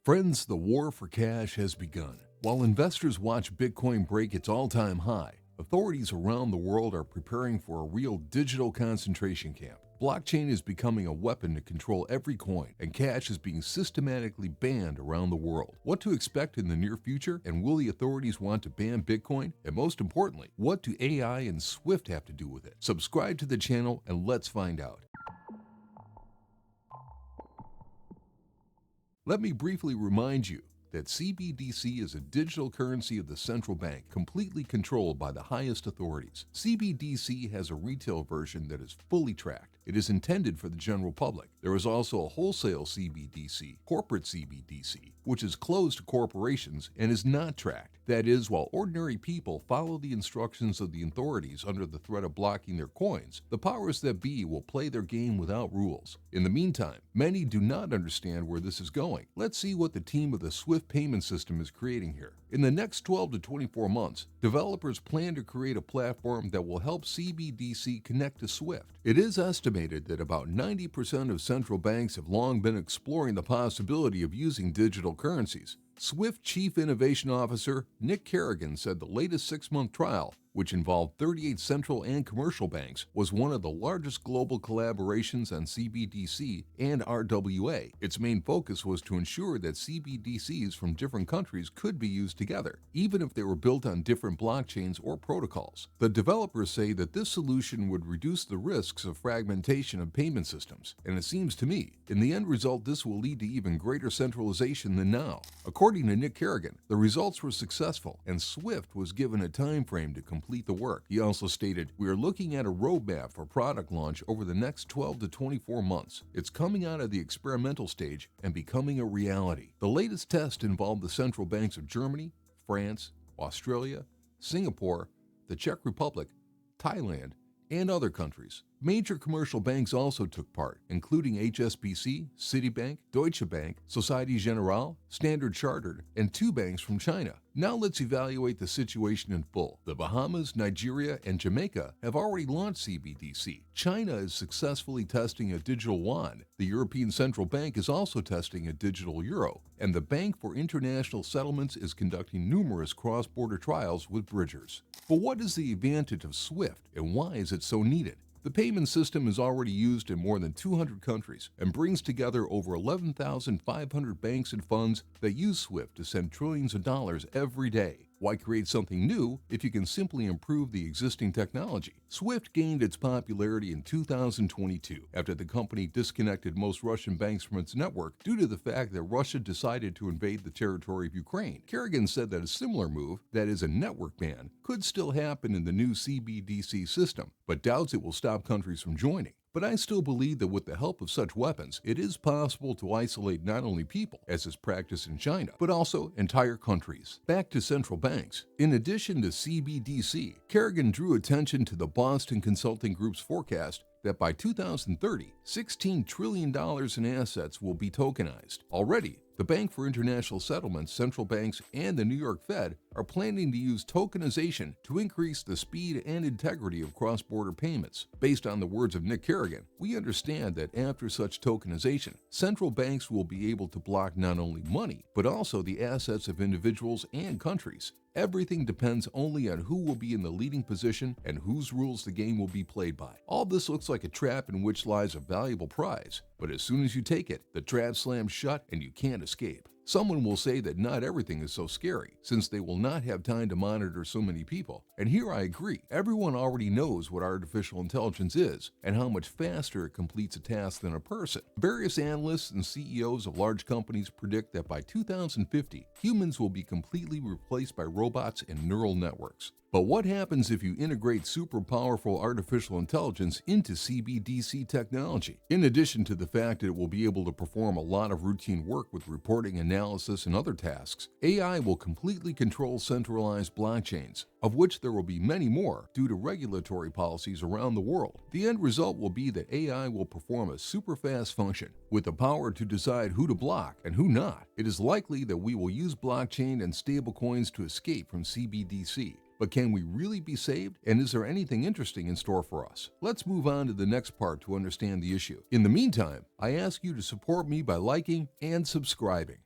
Friends, the war for cash has begun. While investors watch Bitcoin break its all-time high, authorities around the world are preparing for a real digital concentration camp. Blockchain is becoming a weapon to control every coin, and cash is being systematically banned around the world. What to expect in the near future, and will the authorities want to ban Bitcoin? And most importantly, what do AI and SWIFT have to do with it? Subscribe to the channel and let's find out. Let me briefly remind you that Cbdc is a digital currency of the central bank, completely controlled by the highest authorities. Cbdc has a retail version that is fully tracked. It is intended for the general public. There is also a wholesale Cbdc, corporate Cbdc, which is closed to corporations and is not tracked. That is, while ordinary people follow the instructions of the authorities under the threat of blocking their coins, the powers that be will play their game without rules. In the meantime, many do not understand where this is going. Let's see what the team of the SWIFT payment system is creating here. In the next 12 to 24 months, developers plan to create a platform that will help Cbdc connect to SWIFT. It is estimated that about 90% of central banks have long been exploring the possibility of using digital currencies. SWIFT Chief Innovation Officer Nick Kerrigan said the latest 6-month trial, which involved 38 central and commercial banks, was one of the largest global collaborations on Cbdc and RWA. Its main focus was to ensure that CbdCs from different countries could be used together, even if they were built on different blockchains or protocols. The developers say that this solution would reduce the risks of fragmentation of payment systems, and it seems to me, in the end result, this will lead to even greater centralization than now. According to Nick Kerrigan, the results were successful, and SWIFT was given a time frame to complete the work. He also stated, "We are looking at a roadmap for product launch over the next 12 to 24 months. It's coming out of the experimental stage and becoming a reality." The latest test involved the central banks of Germany, France, Australia, Singapore, the Czech Republic, Thailand, and other countries. Major commercial banks also took part, including HSBC, Citibank, Deutsche Bank, Societe Generale, Standard Chartered, and 2 banks from China. Now let's evaluate the situation in full. The Bahamas, Nigeria, and Jamaica have already launched Cbdc. China is successfully testing a digital yuan. The European Central Bank is also testing a digital euro, and the Bank for International Settlements is conducting numerous cross-border trials with bridgers. But what is the advantage of SWIFT, and why is it so needed? The payment system is already used in more than 200 countries and brings together over 11,500 banks and funds that use SWIFT to send trillions of dollars every day. Why create something new if you can simply improve the existing technology? SWIFT gained its popularity in 2022 after the company disconnected most Russian banks from its network due to the fact that Russia decided to invade the territory of Ukraine. Kerrigan said that a similar move, that is a network ban, could still happen in the new Cbdc system, but doubts it will stop countries from joining. But I still believe that with the help of such weapons, it is possible to isolate not only people, as is practiced in China, but also entire countries. Back to central banks. In addition to Cbdc, Kerrigan drew attention to the Boston Consulting Group's forecast that by 2030, $16 trillion in assets will be tokenized. Already, the Bank for International Settlements, central banks, and the New York Fed are planning to use tokenization to increase the speed and integrity of cross-border payments. Based on the words of Nick Kerrigan, we understand that after such tokenization, central banks will be able to block not only money, but also the assets of individuals and countries. Everything depends only on who will be in the leading position and whose rules the game will be played by. All this looks like a trap in which lies a valuable prize, but as soon as you take it, the trap slams shut and you can't escape. Someone will say that not everything is so scary, since they will not have time to monitor so many people. And here I agree. Everyone already knows what artificial intelligence is and how much faster it completes a task than a person. Various analysts and CEOs of large companies predict that by 2050, humans will be completely replaced by robots and neural networks. But what happens if you integrate super powerful artificial intelligence into Cbdc technology? In addition to the fact that it will be able to perform a lot of routine work with reporting, analysis, and other tasks, AI will completely control centralized blockchains, of which there will be many more due to regulatory policies around the world. The end result will be that AI will perform a super fast function with the power to decide who to block and who not. It is likely that we will use blockchain and stablecoins to escape from Cbdc. But can we really be saved? And is there anything interesting in store for us? Let's move on to the next part to understand the issue. In the meantime, I ask you to support me by liking and subscribing.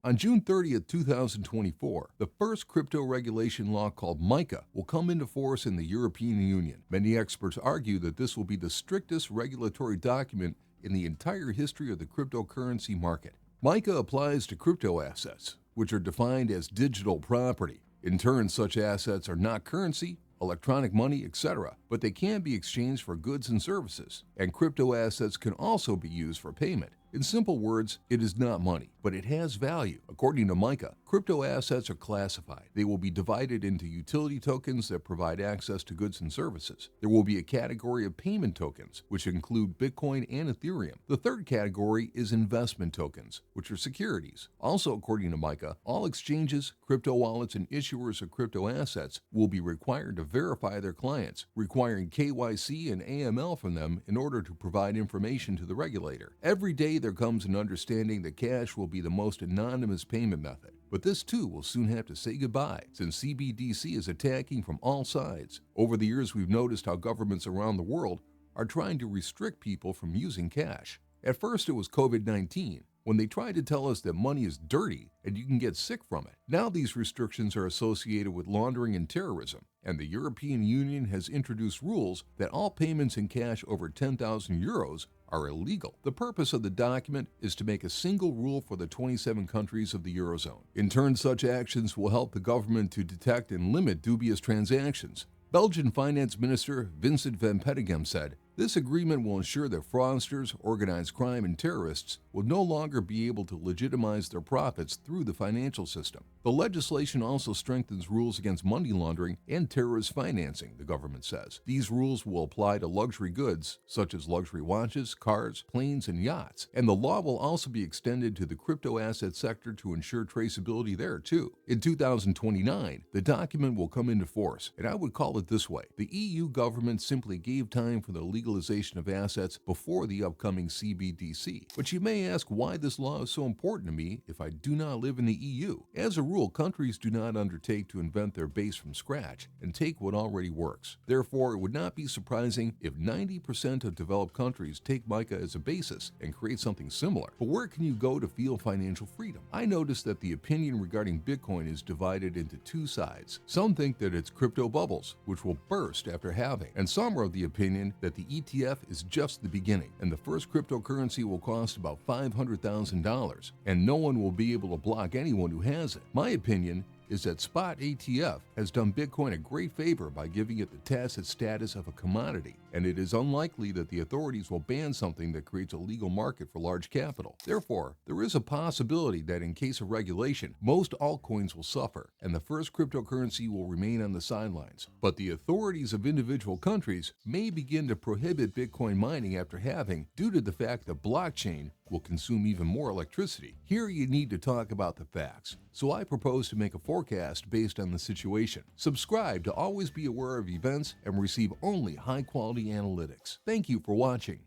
On June 30th, 2024, the first crypto regulation law called MiCA will come into force in the European Union. Many experts argue that this will be the strictest regulatory document in the entire history of the cryptocurrency market. MiCA applies to crypto assets, which are defined as digital property. In turn, such assets are not currency, electronic money, etc., but they can be exchanged for goods and services, and crypto assets can also be used for payment. In simple words, it is not money, but it has value. According to MiCA, crypto assets are classified. They will be divided into utility tokens that provide access to goods and services. There will be a category of payment tokens, which include Bitcoin and Ethereum. The third category is investment tokens, which are securities. Also, according to MiCA, all exchanges, crypto wallets, and issuers of crypto assets will be required to verify their clients, requiring KYC and AML from them in order to provide information to the regulator. Every day there comes an understanding that cash will be the most anonymous payment method. But this too will soon have to say goodbye, since CBDC is attacking from all sides. Over the years, we've noticed how governments around the world are trying to restrict people from using cash. At first it was COVID-19, when they tried to tell us that money is dirty and you can get sick from it. Now these restrictions are associated with laundering and terrorism, and the European Union has introduced rules that all payments in cash over 10,000 euros are illegal. The purpose of the document is to make a single rule for the 27 countries of the Eurozone. In turn, such actions will help the government to detect and limit dubious transactions. Belgian Finance Minister Vincent van Petegem said, "This agreement will ensure that fraudsters, organized crime, and terrorists will no longer be able to legitimize their profits through the financial system." The legislation also strengthens rules against money laundering and terrorist financing, the government says. These rules will apply to luxury goods, such as luxury watches, cars, planes, and yachts. And the law will also be extended to the crypto asset sector to ensure traceability there, too. In 2029, the document will come into force, and I would call it this way: the EU government simply gave time for the legalization of assets before the upcoming Cbdc. But you may ask why this law is so important to me if I do not live in the EU. As a rule, countries do not undertake to invent their base from scratch and take what already works. Therefore, it would not be surprising if 90% of developed countries take MiCA as a basis and create something similar. But where can you go to feel financial freedom? I noticed that the opinion regarding Bitcoin is divided into two sides. Some think that it's crypto bubbles, which will burst after halving, and some are of the opinion that the ETF is just the beginning, and the first cryptocurrency will cost about $500,000, and no one will be able to block anyone who has it. My opinion is that Spot ETF has done Bitcoin a great favor by giving it the tacit status of a commodity, and it is unlikely that the authorities will ban something that creates a legal market for large capital. Therefore, there is a possibility that in case of regulation, most altcoins will suffer, and the first cryptocurrency will remain on the sidelines. But the authorities of individual countries may begin to prohibit Bitcoin mining after halving due to the fact that blockchain will consume even more electricity. Here you need to talk about the facts. So I propose to make a forecast based on the situation. Subscribe to always be aware of events and receive only high-quality analytics. Thank you for watching.